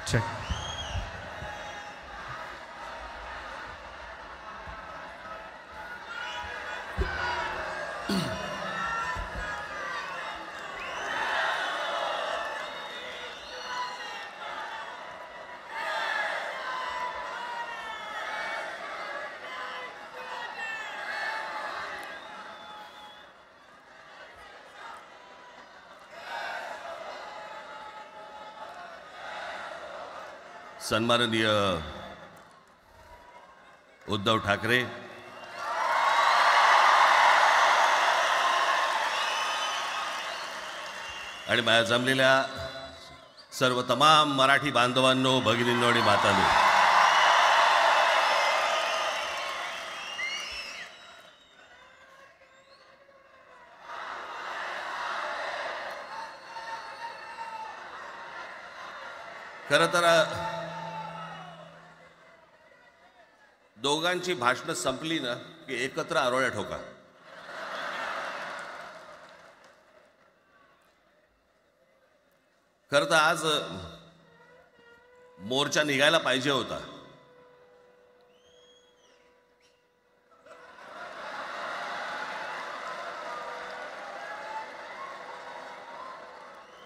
Check. सन्माननीय उद्धव ठाकरे, आणि माझ्या जमलेल्या सर्व तमाम मराठी बांधवांनो, भगिनींनो आणि मातांनो, खरं तर दोघांची भाषणं संपली ना की एकत्र आरोळ्या ठोका. खरं तर आज मोर्चा निघायला पाहिजे होता.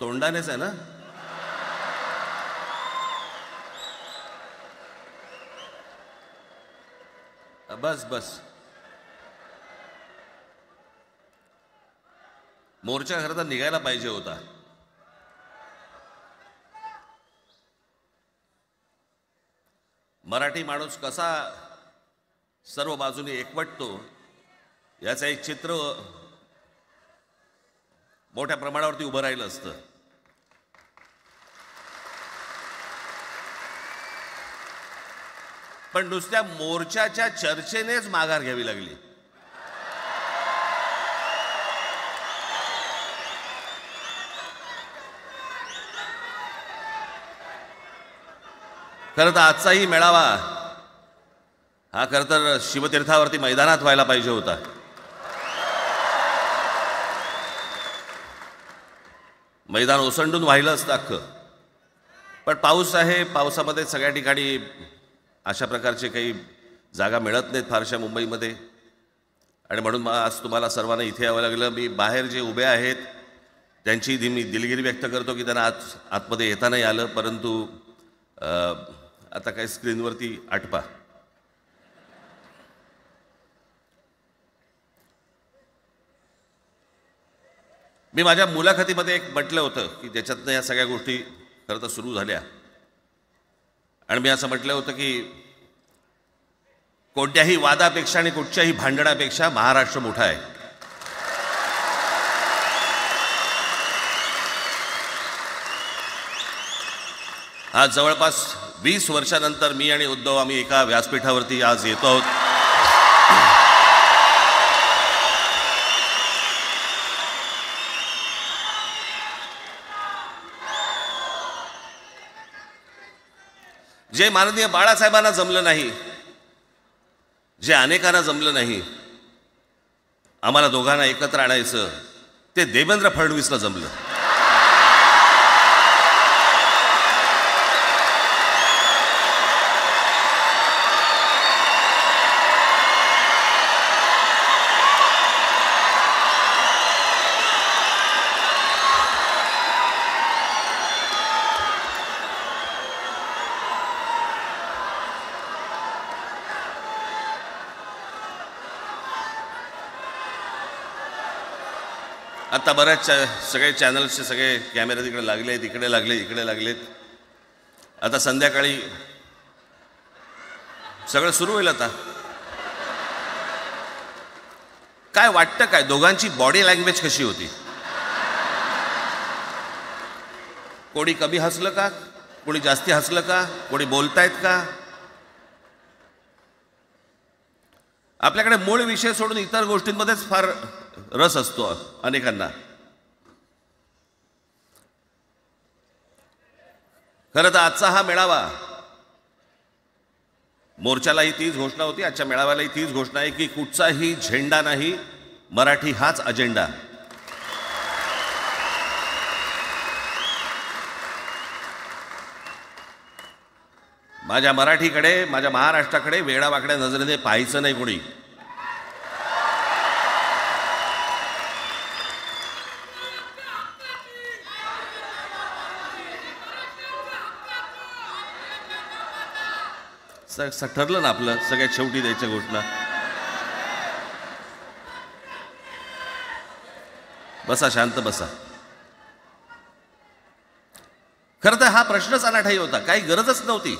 तोंडानेच आहे ना. बस बस, मोर्चा खरं तर निघायला पाहिजे होता. मराठी माणूस कसा सर्व बाजूने एकवटतो याचं एक चित्र मोठ्या प्रमाणावरती उभं राहिलं असतं. पण नुसत्या मोर्चाच्या चर्चेनेच माघार घ्यावी लागली. खरं तर आजचाही मेळावा हा खरं तर शिवतीर्थावरती मैदानात व्हायला पाहिजे होता. मैदान ओसंडून वाहिलं असतं अख्खं. पण पाऊस आहे, पावसामध्ये सगळ्या ठिकाणी अशा प्रकारचे काही जागा मिळत नाहीत फारशा मुंबईमध्ये, आणि म्हणून आज तुम्हाला सर्वांना इथे यावं लागलं. मी बाहेर जे उभे आहेत त्यांची मी दिलगिरी व्यक्त करतो की त्यांना आतमध्ये येता नाही आलं, परंतु आता काही स्क्रीनवरती आठवा. मी माझ्या मुलाखतीमध्ये एक म्हटलं होतं की ज्याच्यातनं या सगळ्या गोष्टी खरं तर सुरू झाल्या, आणि मी असं म्हटलं होतं की कोणत्याही वादापेक्षा आणि कुठच्याही भांडणापेक्षा महाराष्ट्र मोठा आहे. आज जवळपास 20 वर्षानंतर मी आणि उद्धव आम्ही एका व्यासपीठावरती आज येतो आहोत. जे माननीय बाळासाहेबांना जमलं नाही, जे अनेकांना जमलं नाही, आम्हाला दोघांना एकत्र आणायचं, ते देवेंद्र फडणवीसला जमलं. आता बऱ्याच सगळे चॅनल्सचे सगळे कॅमेरे तिकडे लागले, इकडे लागले, इकडे लागलेत. आता संध्याकाळी सगळं सुरू होईल. आता काय वाटतं, काय दोघांची बॉडी लँग्वेज कशी होती? कोणी कमी हसलं का, कोणी जास्ती हसलं का, कोणी बोलतायत का? आपल्याकडे मूळ विषय सोडून इतर गोष्टींमध्येच फार रस असतो अनेकांना. खरं तर आजचा हा मेळावा, मोर्चालाही तीच घोषणा होती, आजच्या मेळाव्यालाही तीच घोषणा आहे की कुठचाही झेंडा नाही, मराठी हाच अजेंडा. माझ्या मराठीकडे, माझ्या महाराष्ट्राकडे वेडावाकड्या नजरेने पाहायचं नाही कोणी. ठरलं ना आपलं सगळ्यात शेवटी द्यायच्या घोषणा. बसा, शांत बसा. खरं तर हा प्रश्नच अनाठाई होता, काही गरजच नव्हती.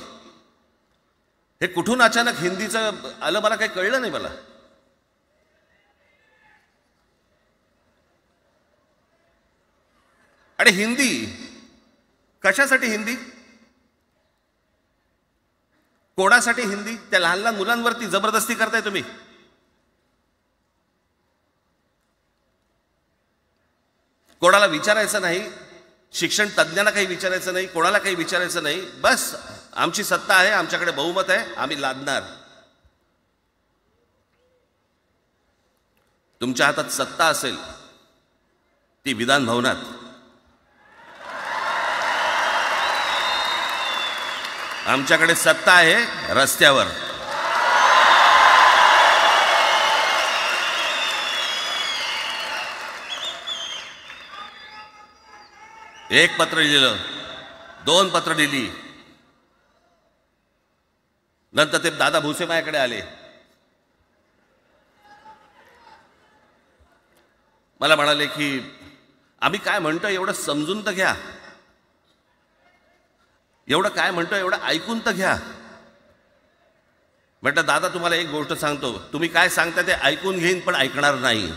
हे कुठून अचानक हिंदीचं आलं मला काही कळलं नाही. मला आणि हिंदी कशासाठी? हिंदी कोणासाठी? हिंदी त्या लहान लहान मुलांवरती जबरदस्ती करताय तुम्ही. कोणाला विचारायचं नाही, शिक्षण तज्ज्ञांना काही विचारायचं नाही, कोणाला काही विचारायचं नाही. बस आमची सत्ता आहे, आमच्याकडे बहुमत आहे, आम्ही लादणार. तुमच्या हातात सत्ता असेल ती विधान भवनात, आमच्याकडे सत्ता आहे रस्त्यावर. एक पत्र लिहिलं, 2 पत्र लिहिली, नंतर ते दादा भुसे माझ्याकडे आले. मला म्हणाले की आम्ही काय म्हणतो एवढं समजून तर घ्या, एवढं काय म्हणतो एवढं ऐकून तर घ्या. म्हटलं दादा तुम्हाला एक गोष्ट सांगतो, तुम्ही काय सांगता ते ऐकून घेईन पण ऐकणार नाही.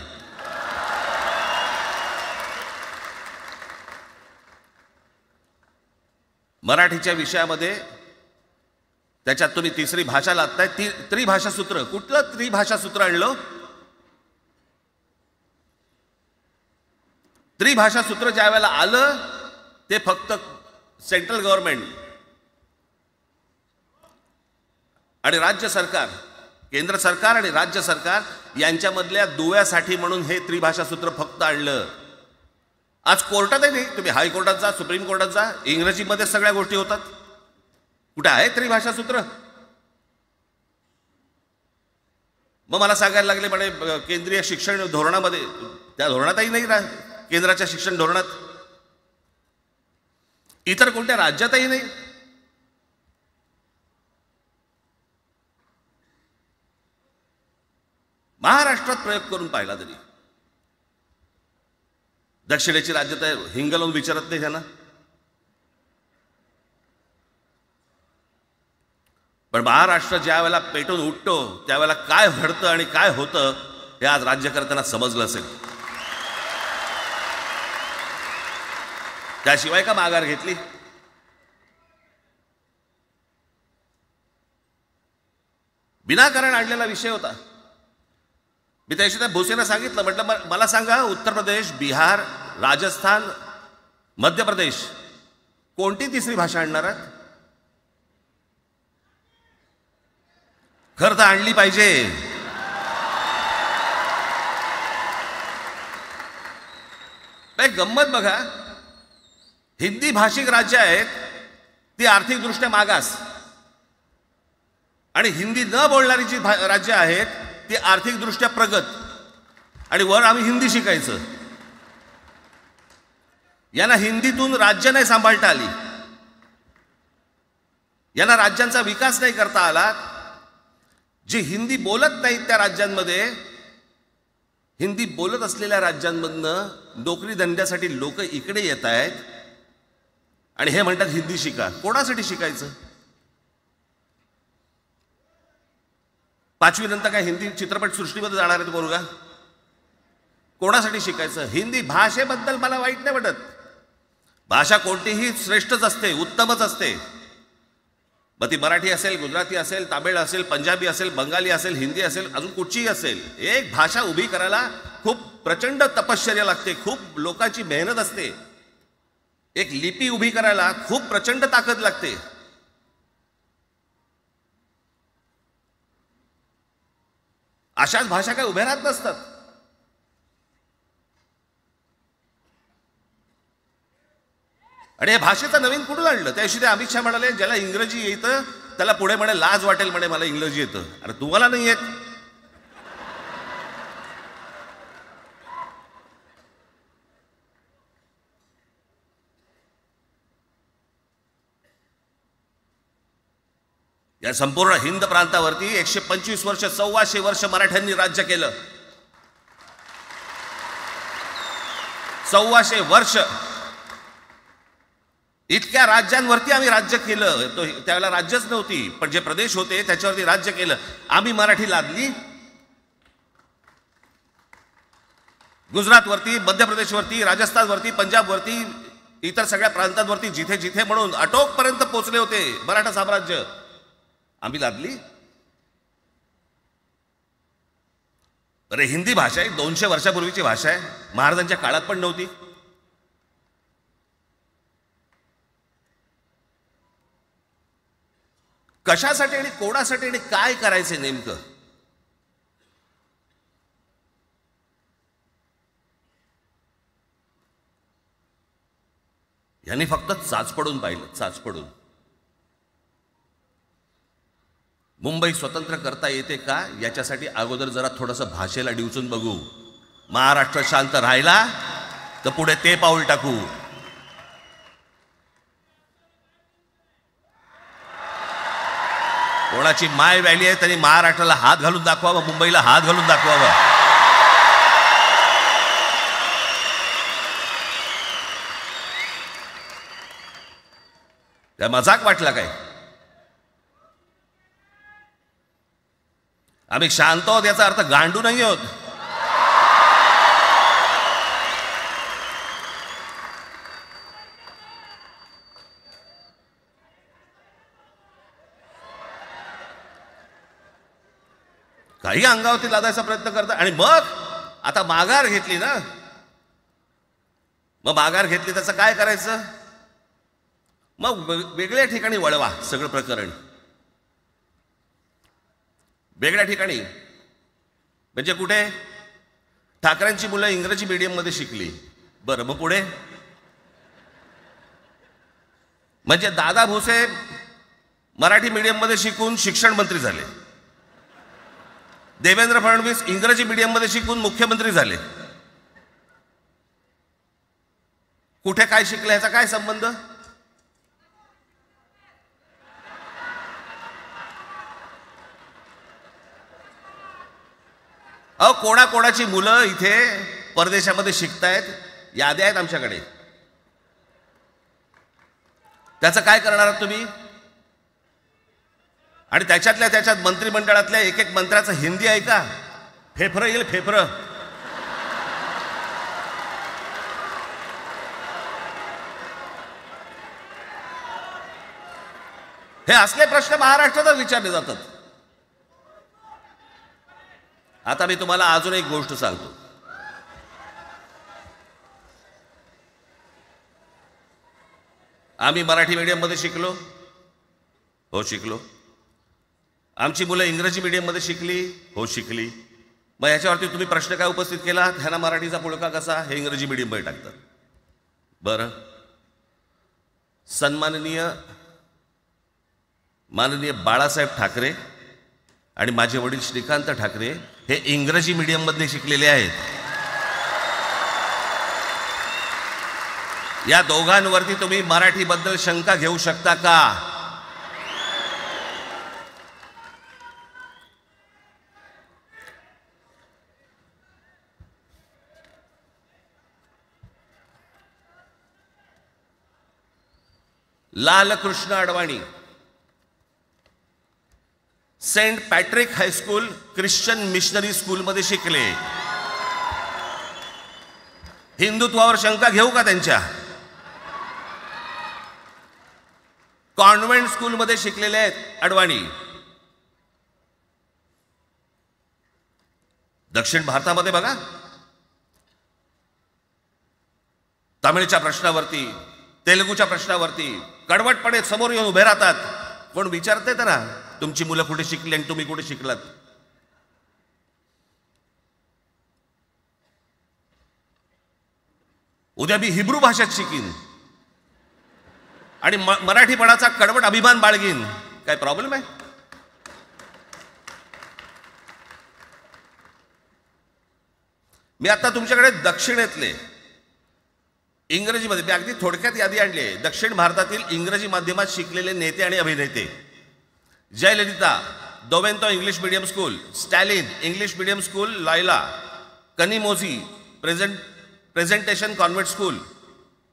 मराठीच्या विषयामध्ये त्याच्यात तुम्ही तिसरी भाषा लादताय. त्रिभाषा सूत्र, कुठलं त्रिभाषा सूत्र आणलं? त्रिभाषा सूत्र ज्या वेळेला आलं ते फक्त सेंट्रल गव्हर्नमेंट आणि राज्य सरकार, केंद्र सरकार आणि राज्य सरकार यांच्यामधल्या दुव्यासाठी म्हणून हे त्रिभाषा सूत्र फक्त आणलं. आज कोर्टातही नाही, तुम्ही हायकोर्टात जा, सुप्रीम कोर्टात जा, इंग्रजीमध्ये सगळ्या गोष्टी होतात. कुठे आहे त्रिभाषा सूत्र? मग मला सांगायला लागले म्हणे केंद्रीय शिक्षण धोरणामध्ये, त्या धोरणातही नाही केंद्राच्या शिक्षण धोरणात, इतर कोणत्या राज्यातही नाही. महाराष्ट्रात प्रयोग करून पाहिला तरी दक्षिणेची राज्य तर हिंग लावून विचारत नाही त्यांना. पण महाराष्ट्र ज्या वेळेला पेटून उठतो त्यावेळेला काय घडतं आणि काय होतं हे आज राज्यकर्त्यांना समजलं असेल. त्याशिवाय का माघार घेतली? विनाकारण आणलेला विषय होता. मी त्याशी त्या भुसेंना सांगितलं, म्हटलं मला सांगा उत्तर प्रदेश, बिहार, राजस्थान, मध्य प्रदेश कोणती तिसरी भाषा आणणार आहात? खरं तर आणली पाहिजे. गंमत बघा, हिंदी भाषिक राज्य आहेत ती आर्थिकदृष्ट्या मागास, आणि हिंदी न बोलणारी जी राज्य आहेत ती आर्थिकदृष्ट्या प्रगत, आणि वर आम्ही हिंदी शिकायचं. यांना हिंदीतून राज्य नाही सांभाळता आली, यांना राज्यांचा विकास नाही करता आला. जे हिंदी बोलत नाहीत त्या राज्यांमध्ये, हिंदी बोलत असलेल्या राज्यांमधनं नोकरी धंद्यासाठी लोक इकडे येत आहेत आणि हे म्हणतात हिंदी शिका. कोणासाठी शिकायचं? 5वी नंतर काय हिंदी चित्रपट सृष्टीमध्ये जाणार आहेत पोरगा? कोणासाठी शिकायचं? हिंदी भाषेबद्दल मला वाईट नाही वाटत, भाषा कोणतीही श्रेष्ठच असते, उत्तमच असते. मग ती मराठी असेल, गुजराती असेल, तामिळ असेल, पंजाबी असेल, बंगाली असेल, हिंदी असेल, अजून कुठचीही असेल. एक भाषा उभी करायला खूप प्रचंड तपश्चर्या लागते, खूप लोकांची मेहनत असते. एक लिपी उभी करायला खूप प्रचंड ताकद लागते. अशाच भाषा काय उभ्या राहत नसतात. आणि या भाषेचं नवीन कुठून आणलं? त्याविषयी ते अमित शहा म्हणाले, ज्याला इंग्रजी येतं त्याला पुढे म्हणे लाज वाटेल, म्हणे मला इंग्रजी येतं. अरे तुम्हाला नाही येत? या संपूर्ण हिंद प्रांतावरती 125 वर्ष, 1400 वर्ष मराठ्यांनी राज्य केलं. 1400 वर्ष इतक्या राज्यांवरती आम्ही राज्य केलं. तो त्यावेळेला राज्यच नव्हती, पण जे प्रदेश होते त्याच्यावरती राज्य केलं. आम्ही मराठी लादली गुजरातवरती, मध्य प्रदेशवरती, राजस्थानवरती, पंजाबवरती, इतर सगळ्या प्रांतांवरती जिथे जिथे म्हणून अटोकपर्यंत पोहोचले होते मराठा साम्राज्य, आम्ही लादली. अरे हिंदी भाषा आहे, 200 वर्षापूर्वीची भाषा आहे, महाराजांच्या काळात पण नव्हती. कशासाठी आणि कोणासाठी आणि काय करायचे नेमकं? यांनी फक्त चाचपडून पाहिलं, चाचपडून. मुंबई स्वतंत्र करता येते का याच्यासाठी अगोदर जरा थोडंसं भाषेला डिवचून बघू. महाराष्ट्र शांत राहिला तर पुढे ते पाऊल टाकू. कोणाची माय व्हॅली आहे त्यांनी महाराष्ट्राला हात घालून दाखवावा, मुंबईला हात घालून दाखवावा. त्या मजाक वाटला काय? आम्ही शांत आहोत याचा अर्थ गांडू नाही आहोत. काही अंगावरती लादायचा प्रयत्न करतात आणि मग आता माघार घेतली ना, मग माघार घेतली त्याचं काय करायचं? मग वेगळ्या ठिकाणी वळवा सगळं प्रकरण. वेगळ्या ठिकाणी म्हणजे कुठे? ठाकरेंची मुलं इंग्रजी मीडियममध्ये शिकली, बरं मग पुढे? म्हणजे दादा भुसे मराठी मीडियममध्ये शिकून शिक्षण मंत्री झाले, देवेंद्र फडणवीस इंग्रजी मीडियममध्ये शिकून मुख्यमंत्री झाले. कुठे काय शिकले याचा काय संबंध? अहो कोणाकोणाची मुलं इथे परदेशामध्ये शिकतायत, याद्या आहेत आमच्याकडे. त्याचं काय करणार आहात तुम्ही? आणि त्याच्यातल्या त्याच्यात मंत्रिमंडळातल्या एक एक मंत्र्याचं हिंदी आहे का? फेफरं येईल, फेफरं. हे असले प्रश्न महाराष्ट्रातच विचारले जातात. आता मी तुम्हाला अजून एक गोष्ट सांगतो. आम्ही मराठी मीडियममध्ये शिकलो, हो शिकलो. आमची मुलं इंग्रजी मीडियममध्ये शिकली, हो शिकली. मग याच्यावरती तुम्ही प्रश्न काय उपस्थित केला? ह्यांना मराठीचा पुळका कसा? हे इंग्रजी मीडियममध्ये टाकतात. बरं, माननीय बाळासाहेब ठाकरे आणि माझे वडील श्रीकांत ठाकरे हे इंग्रजी मीडियममध्ये शिकलेले आहेत. या दोघांवरती तुम्ही मराठीबद्दल शंका घेऊ शकता का? Lalkrishna Advani Saint Patrick high school Christian missionary स्कूलमध्ये शिकले. हिंदुत्वावर शंका घेऊ का त्यांच्या? कॉन्व्हेंट स्कूलमध्ये शिकलेले आहेत अडवाणी. दक्षिण भारतामध्ये बघा, तमिळच्या प्रश्नावरती, तेलुगूच्या प्रश्नावरती कडवटपणे समोर येऊन उभे राहतात. कोण विचारते तर ना, तुमची मुलं कुठे शिकली आणि तुम्ही कुठे शिकलात? उद्या मी हिब्रू भाषेत शिकीन आणि मराठीपणाचा कडवट अभिमान बाळगीन. काय प्रॉब्लेम आहे? मी आता तुमच्याकडे दक्षिणेतले इंग्रजीमध्ये मी अगदी थोडक्यात यादी आणली आहे. दक्षिण भारतातील इंग्रजी माध्यमात शिकलेले नेते आणि अभिनेते: Jayalalithaa Doveton English medium school, Stalin English medium school Loyola, Kanimozhi Presentation convent school,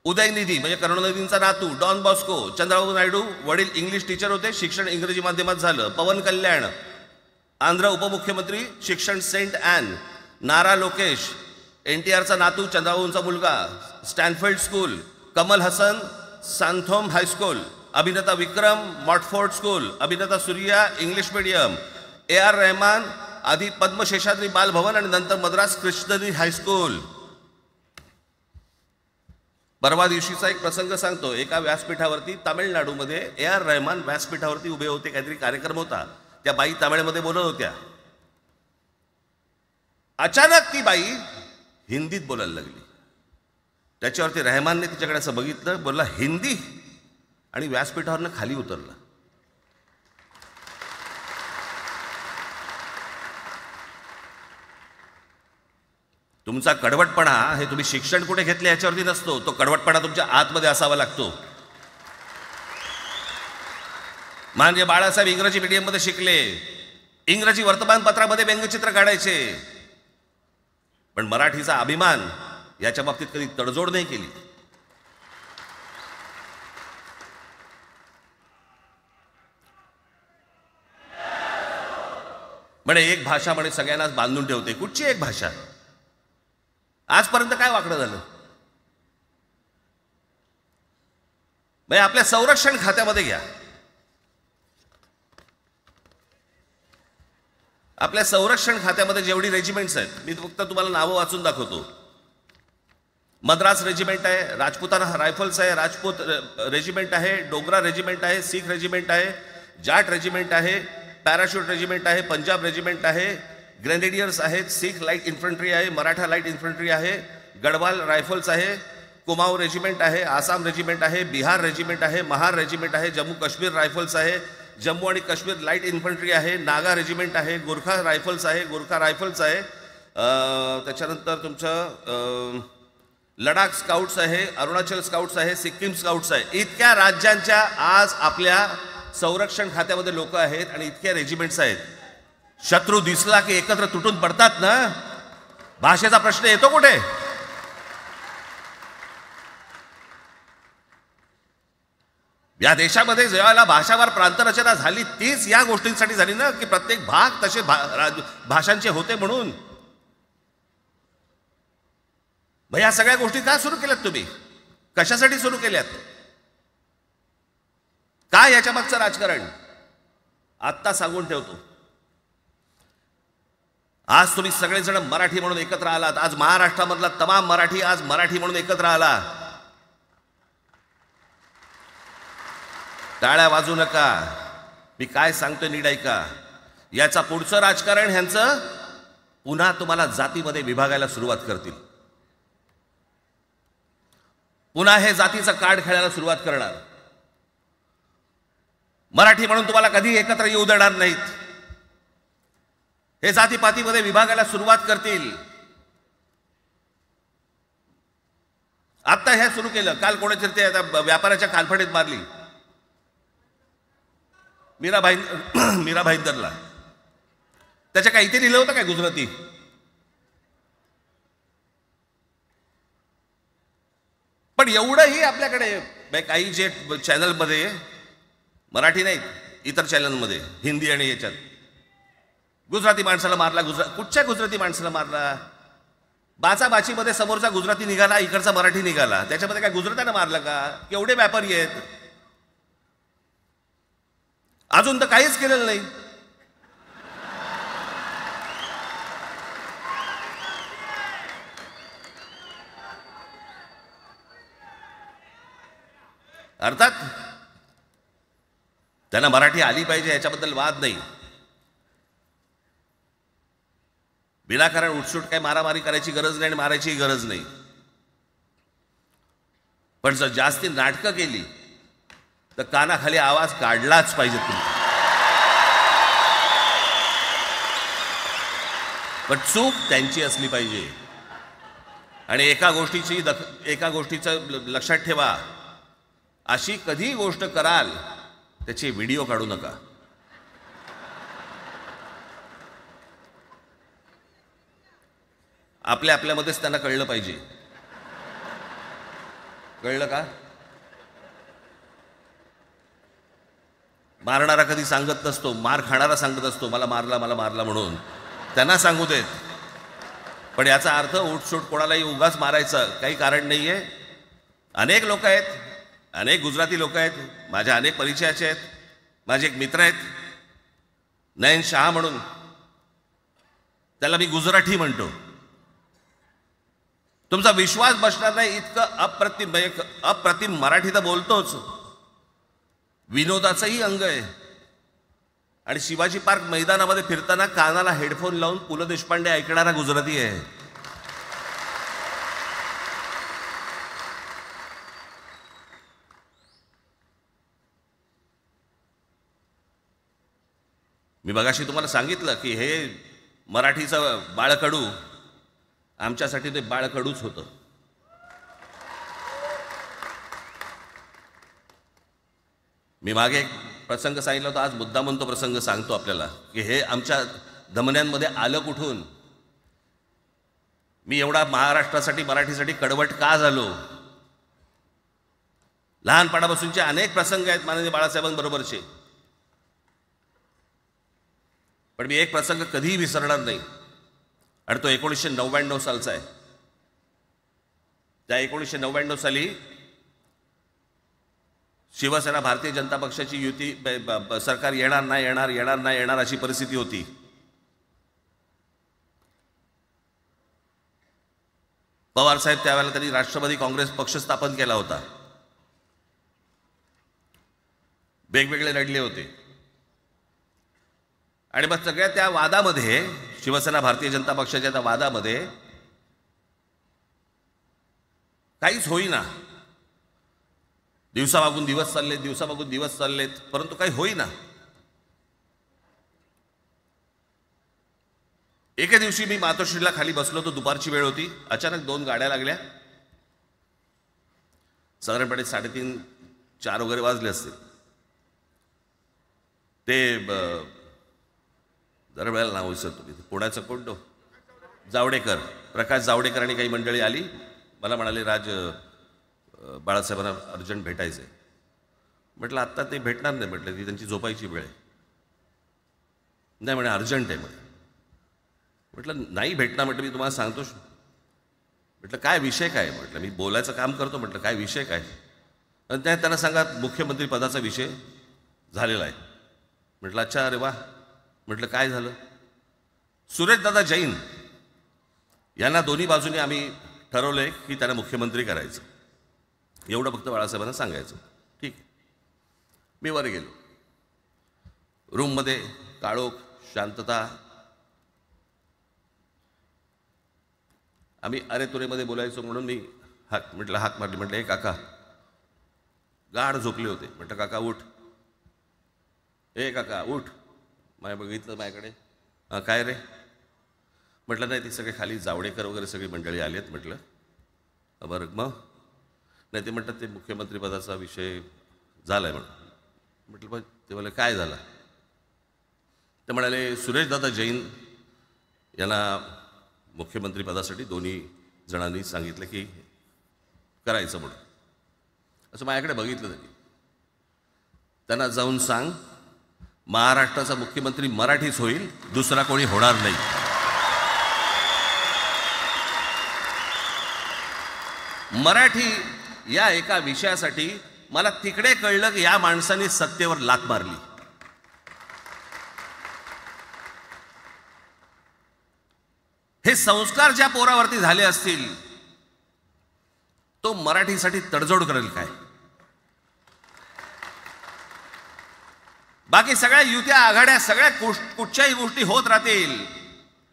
Udhayanidhi म्हणजे करुणानिधींचा नातू डॉन बॉस्को, चंद्रबाबू नायडू वडील इंग्लिश टीचर होते, शिक्षण इंग्रजी माध्यमात झालं, पवन कल्याण आंध्र उपमुख्यमंत्री, शिक्षण सेंट ॲन, नारा लोकेश NTRचा नातू चंद्रबाबूंचा मुलगा, Stanford school, Kamal Haasan Santhome high school, अभिनेता विक्रम मॉटफोर्ड स्कूल, अभिनेता Suriya English medium, AR Rahman आधी पद्मशेषाद्री बालभवन आणि नंतर मद्रास क्रिश्नरी हायस्कूल. परवा दिवशीचा एक प्रसंग सांगतो. एका व्यासपीठावरती तामिळनाडूमध्ये AR रहमान व्यासपीठावरती उभे होते, काहीतरी कार्यक्रम होता, त्या बाई तामिळमध्ये बोलत होत्या. अचानक ती बाई हिंदीत बोलायला लागली. त्याच्यावरती रहमानने तिच्याकडे असं बघितलं, बोलला हिंदी, आणि व्यासपीठावरनं खाली उतरला. तुमचा कडवटपणा हे तुम्ही शिक्षण कुठे घेतले याच्यावरती नसतो, तो कडवटपणा तुमच्या आतमध्ये असावा लागतो. म्हणजे बाळासाहेब इंग्रजी मीडियममध्ये शिकले, इंग्रजी वर्तमानपत्रामध्ये व्यंगचित्र काढायचे, पण मराठीचा अभिमान याच्या बाबतीत कधी तडजोड नाही केली. म्हणे एक भाषा म्हणे सगळ्यांनाच बांधून ठेवते. कुठची एक भाषा? आजपर्यंत काय वाकडं झालं? म्हणजे आपल्या संरक्षण खात्यामध्ये घ्या, आपल्या संरक्षण खात्यामध्ये जेवढी रेजिमेंट्स आहेत, मी फक्त तुम्हाला नावं वाचून दाखवतो. मद्रास रेजिमेंट आहे, राजपुताना रायफल्स आहे, राजपूत रेजिमेंट आहे, डोगरा रेजिमेंट आहे, सीख रेजिमेंट आहे, जाट रेजिमेंट आहे, पॅराशूट रेजिमेंट आहे, पंजाब रेजिमेंट आहे, ग्रेनेडियर्स आहेत, सीख लाईट इन्फंट्री आहे, मराठा लाईट इन्फंट्री आहे, गढवाल रायफल्स आहे, कुमाऊ रेजिमेंट आहे, आसाम रेजिमेंट आहे, बिहार रेजिमेंट आहे, महार रेजिमेंट आहे, जम्मू काश्मीर रायफल्स आहे, जम्मू आणि काश्मीर लाईट इन्फंट्री आहे, नागा रेजिमेंट आहे, गोरखा रायफल्स आहे, गोरखा रायफल्स आहे, त्याच्यानंतर तुमचं लडाख स्काउट्स आहे, अरुणाचल स्काउट्स आहे, सिक्कीम स्काउट्स आहे. इतक्या राज्यांच्या आज आपल्या संरक्षण खात्यामध्ये लोक आहेत आणि इतक्या रेजिमेंट्स आहेत. शत्रू दिसला की एकत्र तुटून पडतात ना. भाषेचा प्रश्न येतो कुठे? या देशामध्ये जेव्हा भाषावार प्रांतरचना झाली तीच या गोष्टींसाठी झाली ना, की प्रत्येक भाग तसे भाषांचे होते म्हणून. या सगळ्या गोष्टी का सुरू केल्यात तुम्ही? कशासाठी सुरू केल्यात? काय याच्या मागचं राजकारण? आत्ता सांगून ठेवतो. आज तुम्ही सगळेजण मराठी म्हणून एकत्र आलात. आज महाराष्ट्रामधला तमाम मराठी आज मराठी म्हणून एकत्र आला. टाळ्या वाजू नका. मी काय सांगतोय नीट ऐका. याचा पुढचं राजकारण ह्यांचं पुन्हा तुम्हाला जातीमध्ये विभागायला सुरुवात करतील. पुन्हा हे जातीचं कार्ड खेळायला सुरुवात करणार. मराठी म्हणून तुम्हाला कधी एकत्र येऊ देणार नाहीत. हे जातीपातीमध्ये विभागायला सुरुवात करतील. आता हे सुरू केलं. काल कोणाच्या ते व्यापाऱ्याच्या कानफडीत मारली मीरा भाईंदरला. त्याच्या काय इथे लिहिलं होतं काय गुजराती? पण एवढंही आपल्याकडे काही जे चॅनलमध्ये मराठी नाहीत, इतर चॅनलमध्ये हिंदी आणि याच्यात गुजराती माणसाला मारला. कुठच्या गुजराती माणसाला मारला? बाचाबाचीमध्ये समोरचा गुजराती निघाला, इकडचा मराठी निघाला. त्याच्यामध्ये काय गुजरात्यानं मारलं का? केवढे व्यापारी आहेत. अजून तर काहीच केलेलं नाही. अर्थात त्यांना मराठी आली पाहिजे याच्याबद्दल वाद नाही. विनाकारण उठसूट काही मारामारी करायची गरज नाही आणि मारायची गरज नाही. पण जर जास्ती नाटकं केली तर कानाखाली आवाज काढलाच पाहिजे तुम्ही. पण चूक त्यांची असली पाहिजे. आणि एका गोष्टीचं लक्षात ठेवा, अशी कधी गोष्ट कराल त्याचे व्हिडिओ काढू नका. आपल्यामध्येच त्यांना कळलं पाहिजे. कळलं का? मारणारा कधी सांगत नसतो, मार खाणारा सांगत असतो मला मारला म्हणून. त्यांना सांगू देत. पण याचा अर्थ उठसूट कोणालाही उगाच मारायचं काही कारण नाही आहे. अनेक लोक आहेत, अनेक गुजराती लोक आहेत, माझ्या अनेक परिचयाचे आहेत. माझे एक मित्र आहेत नयन शहा म्हणून, त्याला मी गुजराठी म्हणतो. तुमचा विश्वास बसणार नाही इतकं अप्रतिम मराठी तर बोलतोच, विनोदाचंही अंग आहे. आणि शिवाजी पार्क मैदानामध्ये फिरताना कानाला हेडफोन लावून पु ल देशपांडे ऐकणारा गुजराती आहे. मी मगाशी तुम्हाला सांगितलं की हे मराठीचं बाळकडू, आमच्यासाठी ते बाळकडूच होतं. मी मागे एक प्रसंग सांगितला होता, आज मुद्दामून तो प्रसंग सांगतो आपल्याला की हे आमच्या धमन्यांमध्ये आलं कुठून. मी एवढा महाराष्ट्रासाठी मराठीसाठी कडवट का झालो. लहानपणापासूनचे अनेक प्रसंग आहेत माननीय बाळासाहेबांबरोबरचे, पण मी एक प्रसंग कधीही विसरणार नाही. आणि तो 1999 सालचा आहे. त्या 1999 साली शिवसेना भारतीय जनता पक्षाची युती सरकार येणार नाही अशी परिस्थिती होती. पवार साहेब त्यावेळेला त्यांनी राष्ट्रवादी काँग्रेस पक्ष स्थापन केला होता. वेगवेगळे लढले होते. आणि मग सगळ्या त्या वादामध्ये, शिवसेना भारतीय जनता पक्षाच्या त्या वादामध्ये काहीच होईना. दिवसामागून दिवस चाललेत, परंतु काही होईना. एके दिवशी मी मातोश्रीला खाली बसलो होतो, दुपारची वेळ होती. अचानक 2 गाड्या लागल्या. साधारणपणे 3:30-4 वगैरे वाजले असतील. ते जरा वेळेला नाव विसरतो मी, पुण्याचं कोणतो जावडेकर, प्रकाश जावडेकर आणि काही मंडळी आली. मला म्हणाले बाळासाहेबांना अर्जंट भेटायचं आहे. म्हटलं आत्ता ते भेटणार नाही. म्हटलं ती त्यांची झोपायची वेळ आहे. नाही म्हणे अर्जंट आहे म्हणे. म्हटलं नाही भेटणार. म्हटलं मी तुम्हाला सांगतो. म्हटलं काय विषय काय. म्हटलं मी बोलायचं काम करतो. म्हटलं काय विषय काय. आणि त्यांना सांगा मुख्यमंत्री पदाचा विषय झालेला आहे. म्हटलं अच्छा, अरे वा. म्हटलं काय झालं. सुरेशदादा जैन यांना दोन्ही बाजूने आम्ही ठरवलंय की त्यांना मुख्यमंत्री करायचं. एवढं फक्त बाळासाहेबांना सांगायचं. ठीक आहे. मी वर गेलो. रूममध्ये काळोख, शांतता. आम्ही अरे तुरेमध्ये बोलायचो म्हणून मी हाक मारली. म्हटलं हे काका. गाढ झोपले होते. म्हटलं काका उठ. ए काका उठ. बघितलं माझ्याकडे. काय रे. म्हटलं नाही, ती सगळे खाली जावडेकर वगैरे सगळी मंडळी आली आहेत. म्हटलं बरं मग. नाही ते म्हणतात ते मुख्यमंत्रीपदाचा विषय झाला आहे म्हणून. म्हटलं पण ते मला काय झालं. ते म्हणाले सुरेशदादा जैन यांना मुख्यमंत्रीपदासाठी दोन्ही जणांनी सांगितलं की करायचं म्हणून. असं माझ्याकडे बघितलं त्यांना जाऊन सांग महाराष्ट्राचा मुख्यमंत्री मराठीच होईल, दुसरा कोणी होणार नाही. मराठी या एका विषयासाठी मला तिकडे कळलं की या माणसाने सत्तेवर लाथ मारली. हे संस्कार ज्या पोरावरती झाले असतील तो मराठीसाठी तडजोड करेल काय. बाकी सगळ्या युत्या आघाड्या सगळ्या कुठच्याही गोष्टी होत राहतील.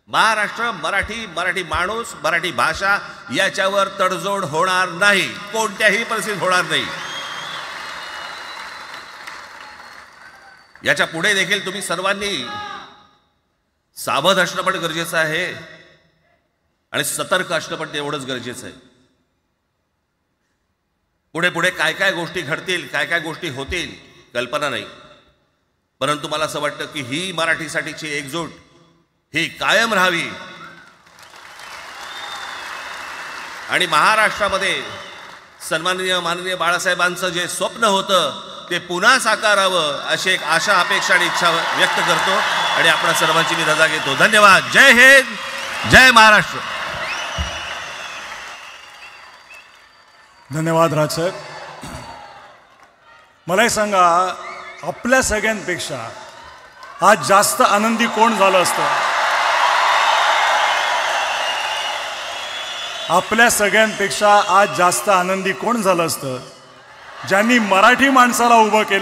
महाराष्ट्र, मराठी माणूस, मराठी भाषा याच्यावर तडजोड होणार नाही. कोणत्याही परिस्थितीत होणार नाही. याच्या पुढे देखील तुम्ही सर्वांनी सावध असणं पण गरजेचं आहे आणि सतर्क असणं पण तेवढंच गरजेचं आहे. पुढे पुढे काय काय गोष्टी घडतील, काय काय गोष्टी होतील कल्पना नाही, परंतु मला असं वाटतं की ही मराठीसाठीची एकजूट ही कायम राहावी आणि महाराष्ट्रामध्ये सन्माननीय माननीय बाळासाहेबांचं जे स्वप्न होतं ते पुन्हा साकारावं अशी एक आशा, अपेक्षा आणि इच्छा व्यक्त करतो आणि आपल्या सर्वांची मी रजा घेतो. धन्यवाद. जय हिंद, जय महाराष्ट्र. धन्यवाद राजसाहेब. मला एक सांगा, आपल्या सगळ्यांपेक्षा आज जास्त आनंदी कोण झालं असतं? आपल्या सगळ्यांपेक्षा आज जास्त आनंदी कोण झालं असतं? ज्यांनी मराठी माणसाला उभं केलं.